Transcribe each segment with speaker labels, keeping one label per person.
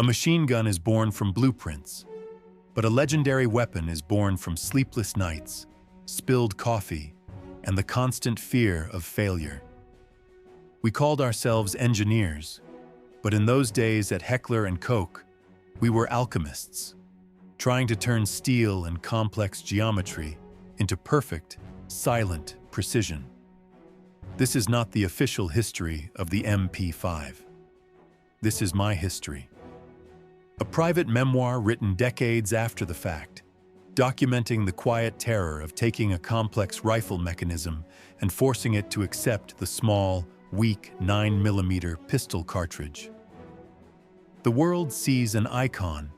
Speaker 1: A machine gun is born from blueprints, but a legendary weapon is born from sleepless nights, spilled coffee, and the constant fear of failure. We called ourselves engineers, but in those days at Heckler Koch, we were alchemists, trying to turn steel and complex geometry into perfect, silent precision. This is not the official history of the MP5. This is my history. A private memoir written decades after the fact, documenting the quiet terror of taking a complex rifle mechanism and forcing it to accept the small, weak 9mm pistol cartridge. The world sees an icon.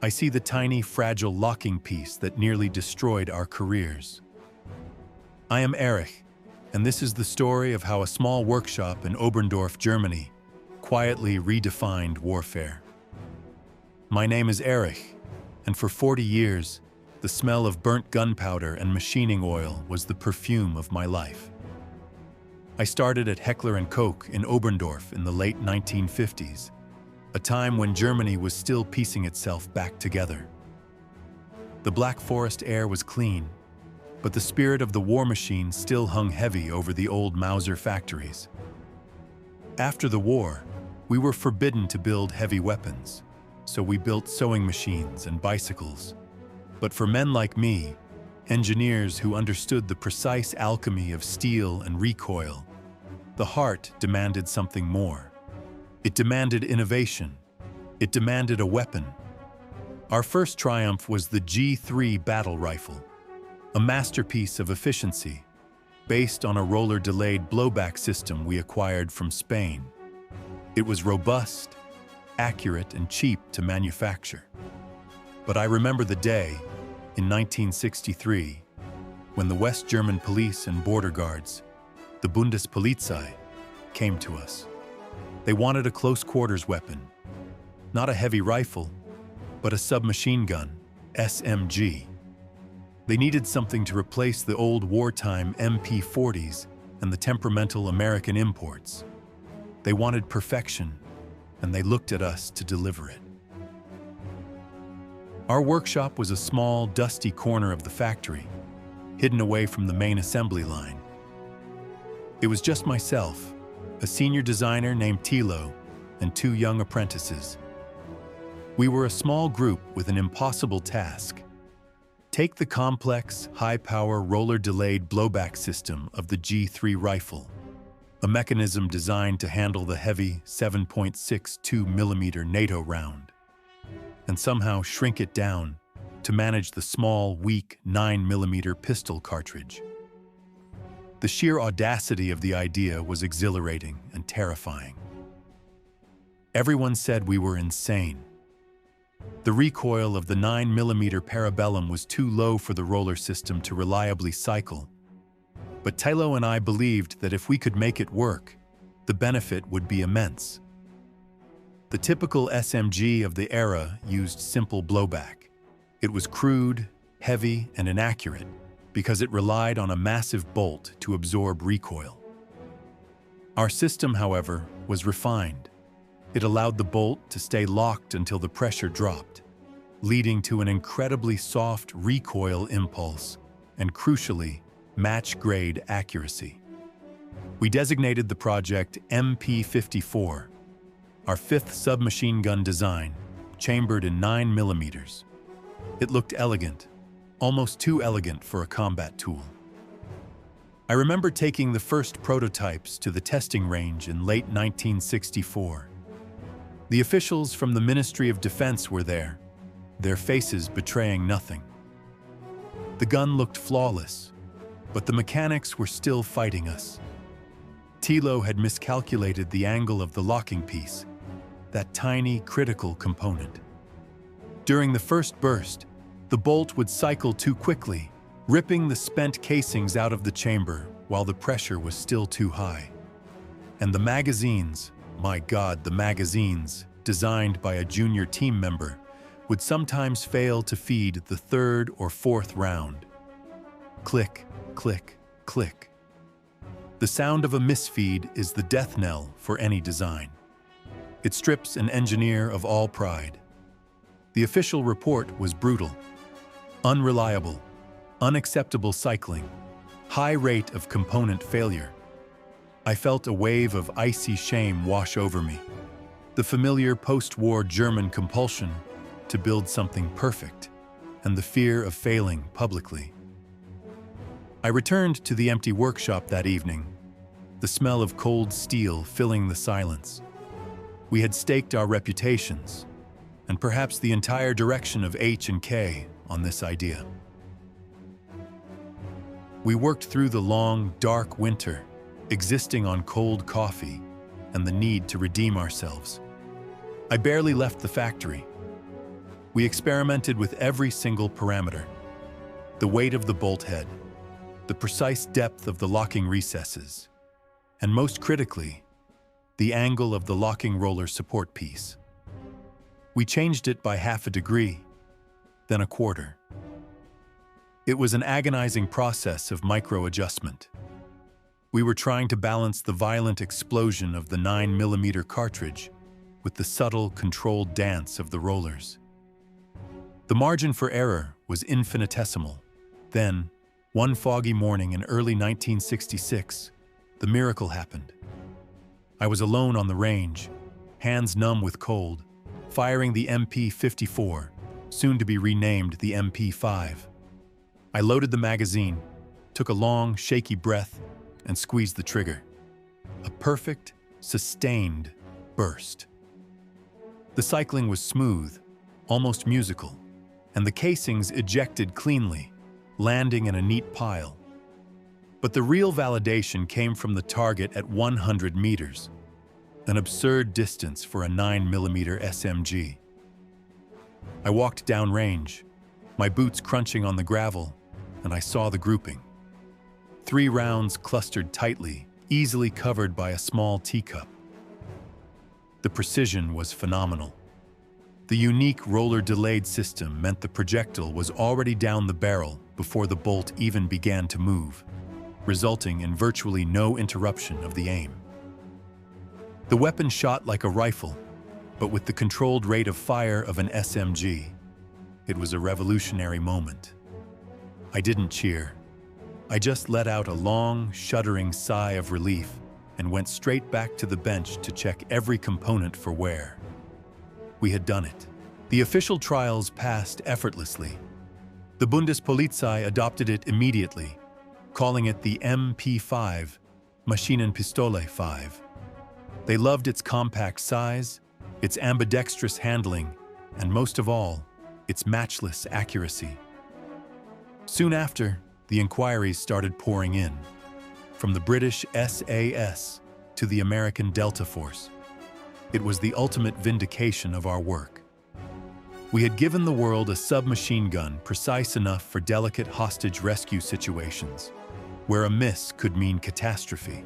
Speaker 1: I see the tiny, fragile locking piece that nearly destroyed our careers. I am Erich, and this is the story of how a small workshop in Oberndorf, Germany, quietly redefined warfare. My name is Erich, and for 40 years, the smell of burnt gunpowder and machining oil was the perfume of my life. I started at Heckler Koch in Oberndorf in the late 1950s, a time when Germany was still piecing itself back together. The Black Forest air was clean, but the spirit of the war machine still hung heavy over the old Mauser factories. After the war, we were forbidden to build heavy weapons, so we built sewing machines and bicycles. But for men like me, engineers who understood the precise alchemy of steel and recoil, the heart demanded something more. It demanded innovation. It demanded a weapon. Our first triumph was the G3 battle rifle, a masterpiece of efficiency, based on a roller-delayed blowback system we acquired from Spain. It was robust, accurate, and cheap to manufacture. But I remember the day, in 1963, when the West German police and border guards, the Bundespolizei, came to us. They wanted a close-quarters weapon, not a heavy rifle, but a submachine gun, SMG. They needed something to replace the old wartime MP40s and the temperamental American imports. They wanted perfection, and they looked at us to deliver it. Our workshop was a small, dusty corner of the factory, hidden away from the main assembly line. It was just myself, a senior designer named Tilo, and 2 young apprentices. We were a small group with an impossible task. Take the complex, high-power roller-delayed blowback system of the G3 rifle, a mechanism designed to handle the heavy 7.62mm NATO round, and somehow shrink it down to manage the small, weak 9mm pistol cartridge. The sheer audacity of the idea was exhilarating and terrifying. Everyone said we were insane. The recoil of the 9mm Parabellum was too low for the roller system to reliably cycle, but Tilo and I believed that if we could make it work, the benefit would be immense. The typical SMG of the era used simple blowback. It was crude, heavy, and inaccurate because it relied on a massive bolt to absorb recoil. Our system, however, was refined. It allowed the bolt to stay locked until the pressure dropped, leading to an incredibly soft recoil impulse and, crucially, match-grade accuracy. We designated the project MP5, our 5th submachine gun design, chambered in 9mm. It looked elegant, almost too elegant for a combat tool. I remember taking the first prototypes to the testing range in late 1964. The officials from the Ministry of Defense were there, their faces betraying nothing. The gun looked flawless, but the mechanics were still fighting us. Tilo had miscalculated the angle of the locking piece, that tiny, critical component. During the first burst, the bolt would cycle too quickly, ripping the spent casings out of the chamber while the pressure was still too high. And the magazines, my God, the magazines, designed by a junior team member, would sometimes fail to feed the 3rd or 4th round. Click, click, click. The sound of a misfeed is the death knell for any design. It strips an engineer of all pride. The official report was brutal, unreliable, unacceptable cycling, high rate of component failure. I felt a wave of icy shame wash over me, the familiar post-war German compulsion to build something perfect, and the fear of failing publicly. I returned to the empty workshop that evening, the smell of cold steel filling the silence. We had staked our reputations, and perhaps the entire direction of H&K on this idea. We worked through the long, dark winter, existing on cold coffee and the need to redeem ourselves. I barely left the factory. We experimented with every single parameter: the weight of the bolt head, the precise depth of the locking recesses, and most critically, the angle of the locking roller support piece. We changed it by 1/2 degree, then 1/4. It was an agonizing process of micro-adjustment. We were trying to balance the violent explosion of the 9mm cartridge with the subtle, controlled dance of the rollers. The margin for error was infinitesimal. Then, one foggy morning in early 1966, the miracle happened. I was alone on the range, hands numb with cold, firing the MP54, soon to be renamed the MP5. I loaded the magazine, took a long, shaky breath, and squeezed the trigger. A perfect, sustained burst. The cycling was smooth, almost musical, and the casings ejected cleanly, landing in a neat pile. But the real validation came from the target at 100 meters, an absurd distance for a 9mm SMG. I walked downrange, my boots crunching on the gravel, and I saw the grouping. 3 rounds clustered tightly, easily covered by a small teacup. The precision was phenomenal. The unique roller-delayed system meant the projectile was already down the barrel before the bolt even began to move, resulting in virtually no interruption of the aim. The weapon shot like a rifle, but with the controlled rate of fire of an SMG. It was a revolutionary moment. I didn't cheer. I just let out a long, shuddering sigh of relief and went straight back to the bench to check every component for wear. We had done it. The official trials passed effortlessly. The Bundespolizei adopted it immediately, calling it the MP5, Maschinenpistole 5. They loved its compact size, its ambidextrous handling, and most of all, its matchless accuracy. Soon after, the inquiries started pouring in, from the British SAS to the American Delta Force. It was the ultimate vindication of our work. We had given the world a submachine gun precise enough for delicate hostage rescue situations, where a miss could mean catastrophe.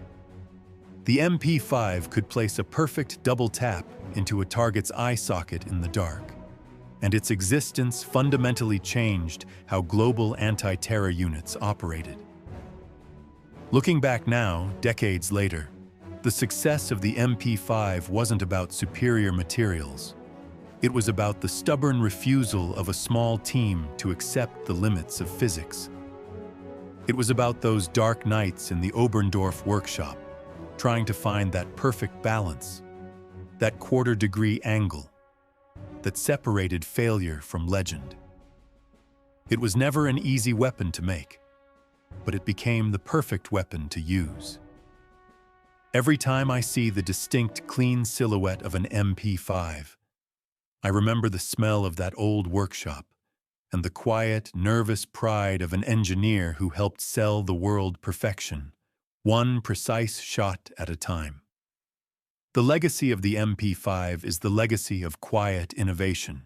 Speaker 1: The MP5 could place a perfect double tap into a target's eye socket in the dark, and its existence fundamentally changed how global anti-terror units operated. Looking back now, decades later, the success of the MP5 wasn't about superior materials. It was about the stubborn refusal of a small team to accept the limits of physics. It was about those dark nights in the Oberndorf workshop, trying to find that perfect balance, that 1/4 degree angle that separated failure from legend. It was never an easy weapon to make, but it became the perfect weapon to use. Every time I see the distinct, clean silhouette of an MP5, I remember the smell of that old workshop and the quiet, nervous pride of an engineer who helped sell the world perfection, one precise shot at a time. The legacy of the MP5 is the legacy of quiet innovation.